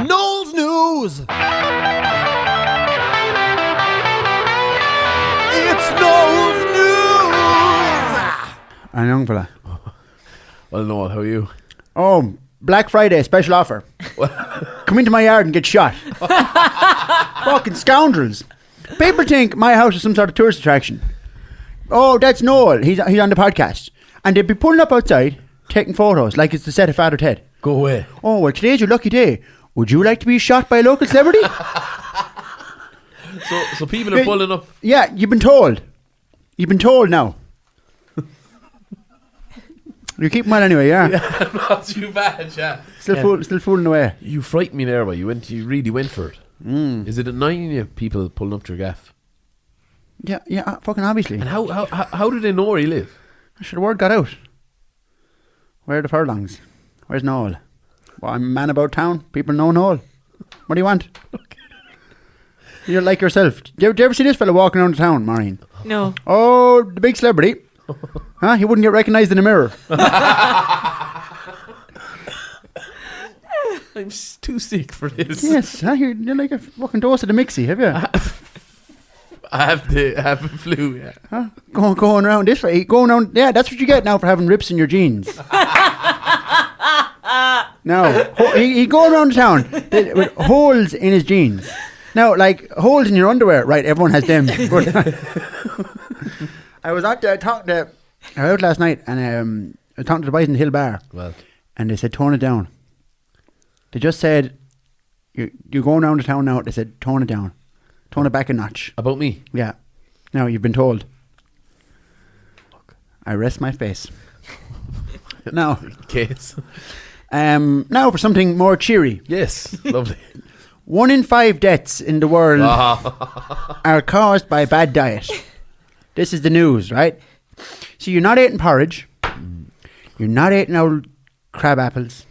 Noel's News! It's Noel's News! I'm a young fella. Well, Noel, how are you? Oh, Black Friday, special offer. Come into my yard and get shot. Fucking scoundrels. People think my house is some sort of tourist attraction. Oh, that's Noel. He's on the podcast. And they'd be pulling up outside, taking photos like it's the set of Father Ted. Go away. Oh, well, today's your lucky day. Would you like to be shot by a local celebrity? So people are pulling up. Yeah, you've been told. You've been told now. You keep them well anyway, yeah. Not too bad, yeah. Still fooling away. You frightened me there, but you really went for it. Is it annoying you people pulling up to your gaff? Yeah, fucking obviously. And how do they know where you live? Sure, the word got out. Where are the furlongs? Where's Noel? Well, I'm a man about town. People know Noel. What do you want? Okay. You're like yourself. Do you ever see this fella walking around the town, Maureen? No. Oh, the big celebrity. Huh? He wouldn't get recognised in a mirror. I'm too sick for this. Yes, huh? You're like a fucking dose of the mixie, have you? I have the flu, yeah. Huh? Going around this way. Going around. Yeah, that's what you get now for having rips in your jeans. No, he going around the town with holes in his jeans. Now, like holes in your underwear, right? Everyone has them. I was out there I was out last night, and I was talking to the boys in the Hill Bar. Well, And they said, tone it down. They just said, you're going around the town now. They said, tone it down. Tone it back a notch. about me? Yeah. Now, you've been told. I rest my face. Now, Case. now for something more cheery. Yes, lovely. 1 in 5 deaths in the world are caused by bad diet. This is the news, right? So you're not eating porridge. You're not eating old crab apples.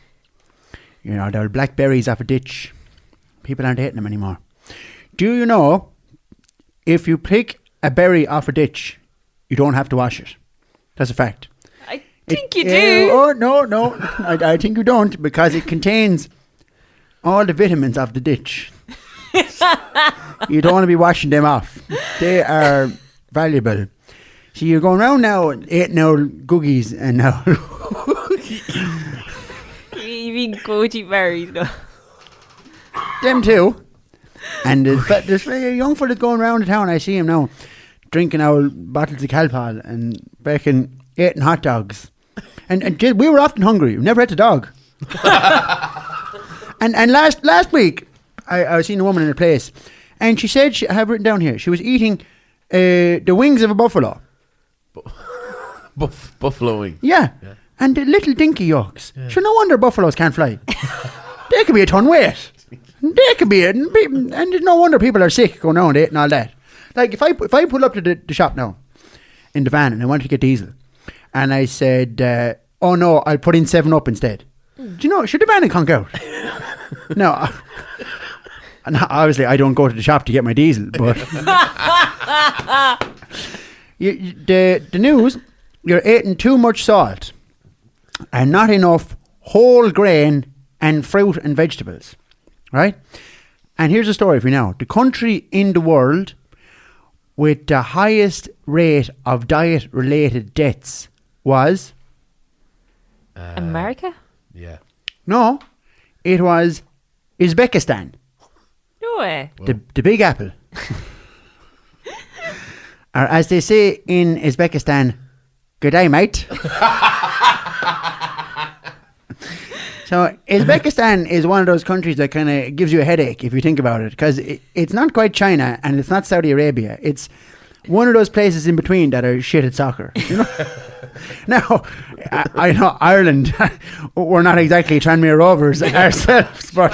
You're not old blackberries off a ditch. People aren't eating them anymore. Do you know, if you pick a berry off a ditch, you don't have to wash it? That's a fact. I think you do. Oh, no. I think you don't, because it contains all the vitamins of the ditch. You don't want to be washing them off. They are valuable. So you're going around now eating old googies and now... You mean goji berries, no? Them too. And there's a young fella going around the town. I see him now drinking old bottles of Calpol and eating hot dogs. And we were often hungry. We never had the dog. and last week, I was seeing a woman in a place, and she said, I have written down here, she was eating the wings of a buffalo. Buffaloing. Yeah. And the little dinky yolks. Yeah. Sure, no wonder buffaloes can't fly. They could be a ton weight. They could be, and there's no wonder people are sick going around eating all that. Like if I pull up to the shop now in the van and I wanted to get diesel, and I said, oh no, I'll put in 7-Up instead. Do you know, should the van conk out? No. And obviously I don't go to the shop to get my diesel, but the news, you're eating too much salt and not enough whole grain and fruit and vegetables, right? And here's a story for you now. The country in the world with the highest rate of diet-related deaths was... America? Yeah. No, it was Uzbekistan. No way. The Big Apple. Or as they say in Uzbekistan, good day, mate. So Uzbekistan is one of those countries that kind of gives you a headache if you think about it, because it's not quite China and it's not Saudi Arabia. It's one of those places in between that are shit at soccer. You know? Now, I know Ireland, we're not exactly Tranmere Rovers ourselves, but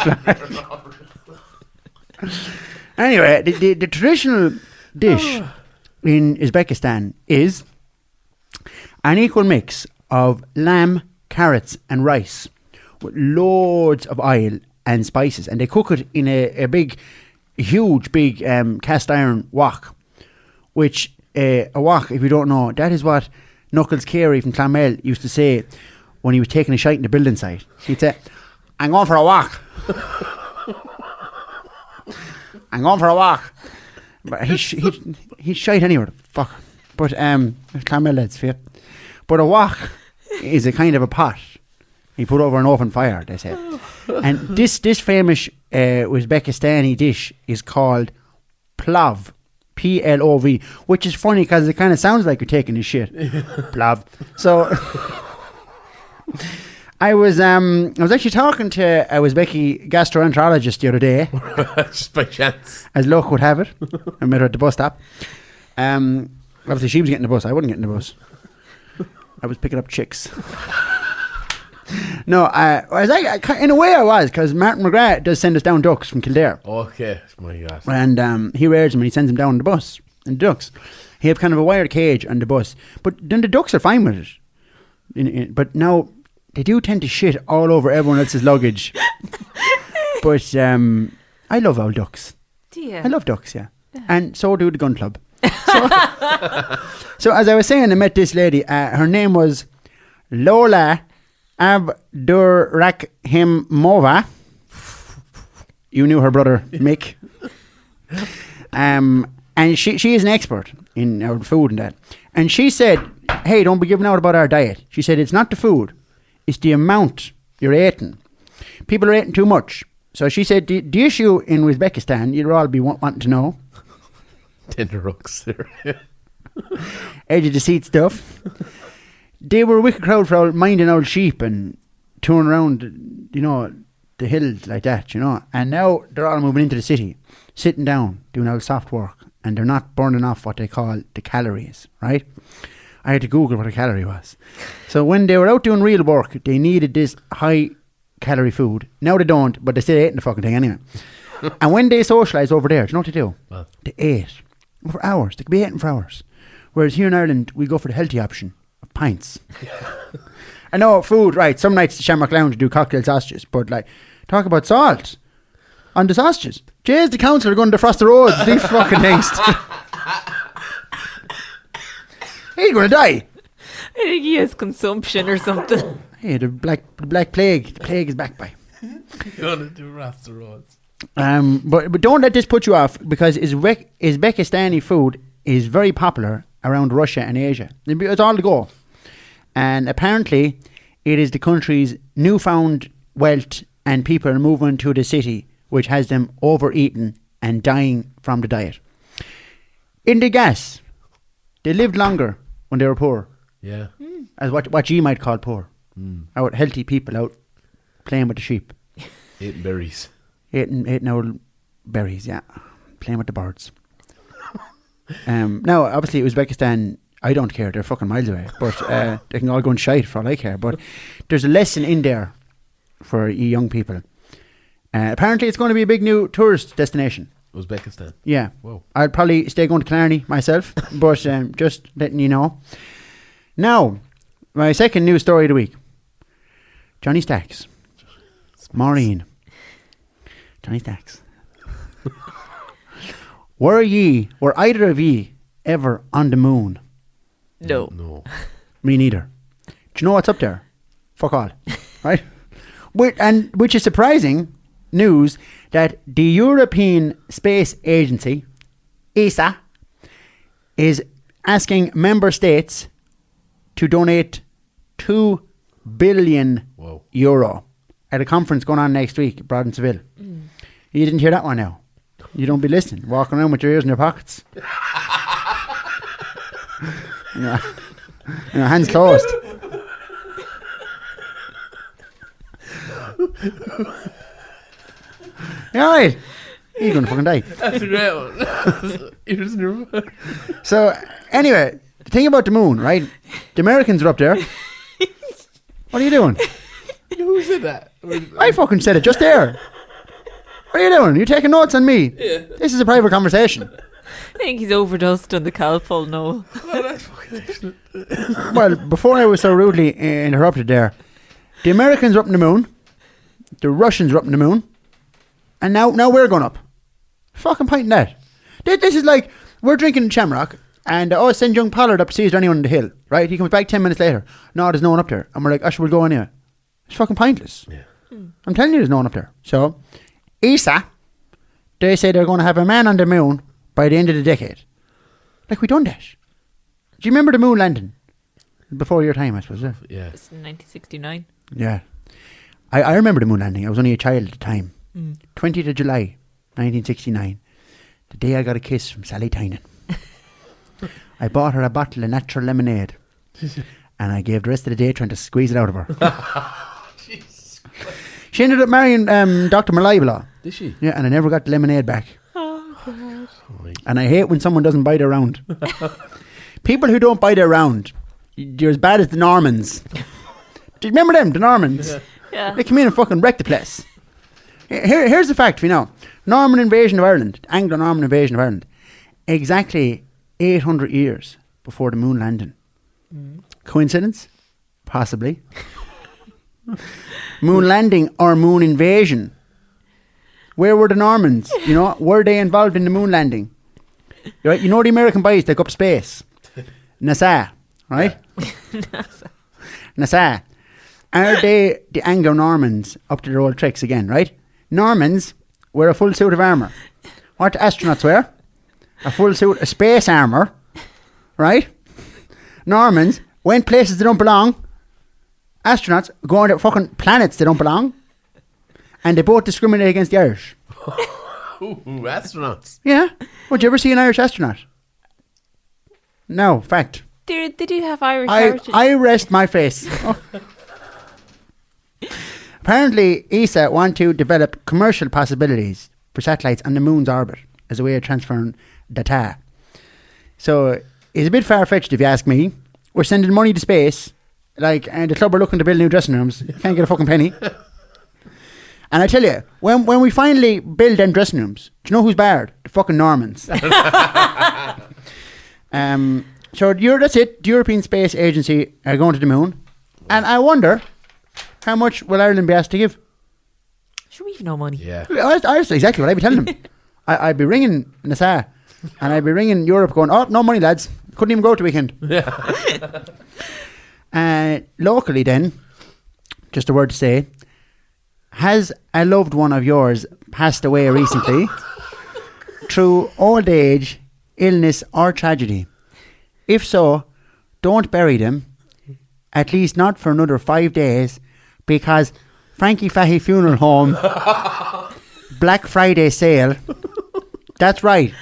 anyway, the traditional dish in Uzbekistan is an equal mix of lamb, carrots and rice with loads of oil and spices, and they cook it in a huge cast iron wok, which a wok, if you don't know, that is what Knuckles Carey from Clonmel used to say when he was taking a shite in the building site. He'd say, I'm going for a walk. I'm going for a walk. But he's shite anywhere. Fuck. But Clonmel lads fit. But a wok is a kind of a pot he put over an open fire, they say. And this famous Uzbekistani dish is called plov. Plov, which is funny because it kind of sounds like you're taking this shit. Plov. So I was actually talking to a Uzbeki gastroenterologist the other day. Just by chance. As luck would have it. I met her at the bus stop. Obviously she was getting the bus. I wasn't getting the bus. I was picking up chicks. No, I was like, in a way I was, because Martin McGrath does send us down ducks from Kildare. Okay, my God. And he rears them and he sends them down the bus. And the ducks, he have kind of a wired cage on the bus. But then the ducks are fine with it. But now, they do tend to shit all over everyone else's luggage. But I love old ducks. Do you? I love ducks, yeah. And so do the gun club. So as I was saying, I met this lady. Her name was Lola Abdurrakhimova. You knew her brother Mick. And she is an expert in our food and that. And she said, hey, don't be giving out about our diet. She said, it's not the food, it's the amount you're eating. People are eating too much. So she said, the issue in Uzbekistan, you'll all be wanting to know. Tender rocks there. Edge of the seat stuff. They were a wicked crowd for minding old sheep and touring around, the hills like that, And now they're all moving into the city, sitting down, doing all soft work, and they're not burning off what they call the calories, right? I had to Google what a calorie was. So when they were out doing real work, they needed this high calorie food. Now they don't, but they still eating the fucking thing anyway. And when they socialise over there, do you know what they do? What? They ate for hours. They could be eating for hours. Whereas here in Ireland, we go for the healthy option of pints. I know food, right? Some nights the Shamrock Lounge do cocktail sausages, but talk about salt on the sausages. Jeez, the council are going to defrost the roads. These fucking things. He's going to die. I think he has consumption or something. Hey, the black plague. The plague is back by. You want to do rasta roads. But don't let this put you off, because Uzbekistani food is very popular around Russia and Asia. It's all to go. And apparently, it is the country's newfound wealth, and people are moving to the city, which has them overeating and dying from the diet. In the gas, they lived longer when they were poor. Yeah. As what you might call poor. Out healthy people out playing with the sheep. Eating berries. Eating old berries, yeah. Playing with the birds. Now, obviously, Uzbekistan, I don't care. They're fucking miles away. But they can all go and shite for all I care. But there's a lesson in there for you young people. Apparently, it's going to be a big new tourist destination. Uzbekistan. Yeah. Whoa. I'd probably stay going to Killarney myself. But just letting you know. Now, my second news story of the week. Johnny Stacks. Maureen. Johnny Stacks. Were either of ye ever on the moon? No. No. Me neither. Do you know what's up there? Fuck all. Right? Which is surprising news that the European Space Agency, ESA, is asking member states to donate €2 billion Whoa. at a conference going on next week abroad in Seville. You didn't hear that one now. You don't be listening, walking around with your ears in your pockets. Hands closed. You alright? You're going to fucking die. That's a great one. Ears in your mouth. So, anyway, the thing about the moon, right? The Americans are up there. What are you doing? Who said that? I fucking said it just there. What are you doing? You're taking notes on me. Yeah. This is a private conversation. I think he's overdosed on the Calpol, Noel. Oh, that's fucking excellent. Well, before I was so rudely interrupted there, the Americans are up in the moon, the Russians are up in the moon, and now we're going up. Fucking point in that. This is like, we're drinking Shamrock, and send young Pollard up to see is there anyone on the hill, right? He comes back 10 minutes later. No, there's no one up there. And we're like, we'll go anyway. It's fucking pointless. Yeah. I'm telling you, there's no one up there. So, ESA, they say they're going to have a man on the moon by the end of the decade. Like, we done that. Do you remember the moon landing? Before your time, I suppose. Yeah. It's 1969. Yeah. I remember the moon landing. I was only a child at the time. 20th of July, 1969. The day I got a kiss from Sally Tynan. I bought her a bottle of natural lemonade. And I gave the rest of the day trying to squeeze it out of her. She ended up marrying Dr. Malibla. Did she? Yeah, and I never got the lemonade back. Oh, God. And I hate when someone doesn't buy their round. People who don't buy their round, you're as bad as the Normans. Do you remember them, the Normans? Yeah. They come in and fucking wreck the place. Here's the fact, you know. Norman invasion of Ireland, Anglo-Norman invasion of Ireland, exactly 800 years before the moon landing. Coincidence? Possibly. Moon landing or moon invasion? Where were the Normans? You know, were they involved in the moon landing? Right? You know the American boys take up space. NASA, right? NASA. Are they the Anglo-Normans up to their old tricks again, right? Normans wear a full suit of armour. What do astronauts wear? A full suit of space armour, right? Normans went places they don't belong. Astronauts go on to fucking planets they don't belong. And they both discriminate against the Irish. Ooh, astronauts. Yeah. Would you ever see an Irish astronaut? No, fact. They do have Irish heritage. I rest my face. Oh. Apparently, ESA want to develop commercial possibilities for satellites on the moon's orbit as a way of transferring data. So, it's a bit far-fetched if you ask me. We're sending money to space, like, and the club are looking to build new dressing rooms. Can't get a fucking penny. And I tell you, when we finally build them dressing rooms, do you know who's barred? The fucking Normans. So that's it. The European Space Agency are going to the moon. And I wonder, how much will Ireland be asked to give? Sure, we've no money. Yeah. That's exactly what I'd be telling them. I'd be ringing NASA and I'd be ringing Europe going, oh, no money, lads. Couldn't even go out the weekend. Locally then, just a word to say, has a loved one of yours passed away recently through old age, illness or tragedy? If so, don't bury them, at least not for another 5 days, because Frankie Fahey Funeral Home Black Friday sale, that's right,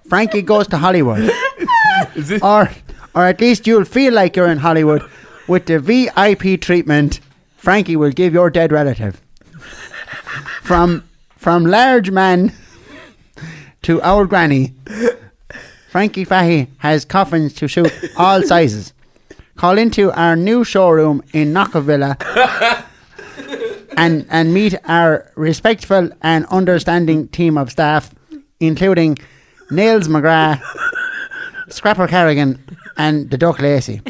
Frankie goes to Hollywood. Or at least you'll feel like you're in Hollywood with the VIP treatment Frankie will give your dead relative. From large man to old granny, Frankie Fahey has coffins to suit all sizes. Call into our new showroom in Knockavilla and meet our respectful and understanding team of staff, including Niels McGrath, Scrapper Carrigan, and the Duck Lacey.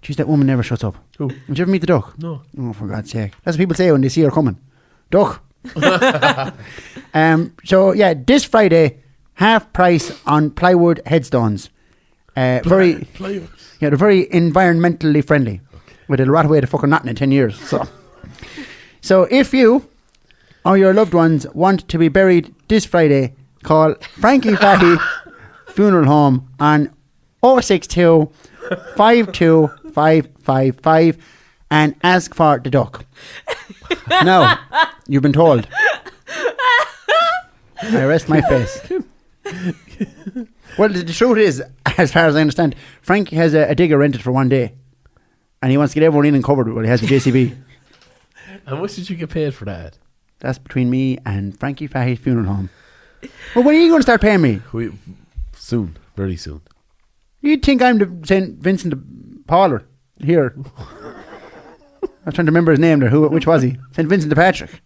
Jeez, that woman never shuts up. Who? Did you ever meet the Duck? No. Oh, for God's sake. That's what people say when they see her coming. Duck. So, yeah, this Friday, half price on plywood headstones. They're very environmentally friendly. Okay. With a rot away the fucking nothing in 10 years. So if you or your loved ones want to be buried this Friday, call Frankie Fahey Funeral Home on 062 52555 and ask for the Duck. Now, you've been told. I rest my face. Well, the truth is, as far as I understand, Frankie has a digger rented for 1 day. And he wants to get everyone in and covered while he has the JCB. How much did you get paid for that? That's between me and Frankie Fahey's Funeral Home. Well, when are you going to start paying me? Soon. Very soon. You'd think I'm the St. Vincent de Pauler here. I was trying to remember his name there. Which was he? St. Vincent de Patrick.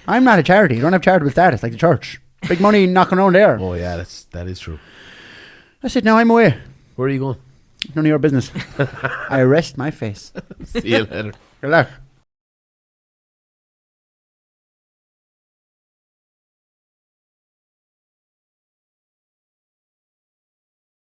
I'm not a charity. I don't have charitable status like the church. Big money knocking around there. Oh yeah, that is true. That's it. Now I'm away. Where are you going? None of your business. I rest my face. See you later. Good luck.